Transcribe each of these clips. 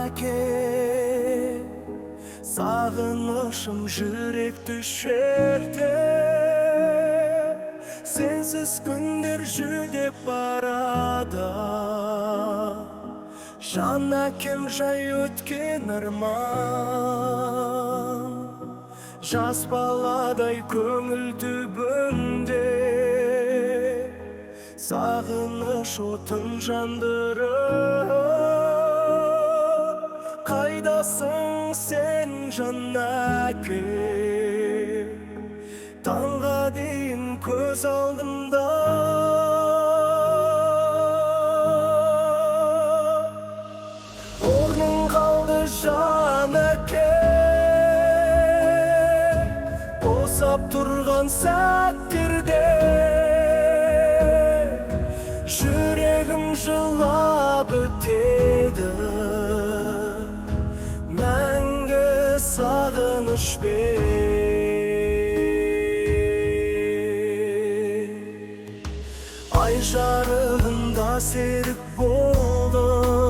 Әке, сағынышым жүректі шерте. Сенсіз күндер жүдеп барады. Жан Әкем жай өткен арман. Жас баладай көңіл түбінде. Сағыныш отын жандырып. Қайдасың сен Жан Әке, Таңға дейін көз алдымда. Орның қалды Жан Әке, Босап тұрған сәттерде. Жүрегім жылап өтеді, мәңгі сағынышпен. Ай жарығында серік болдым,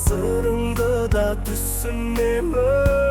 сырыңды да түсінемін.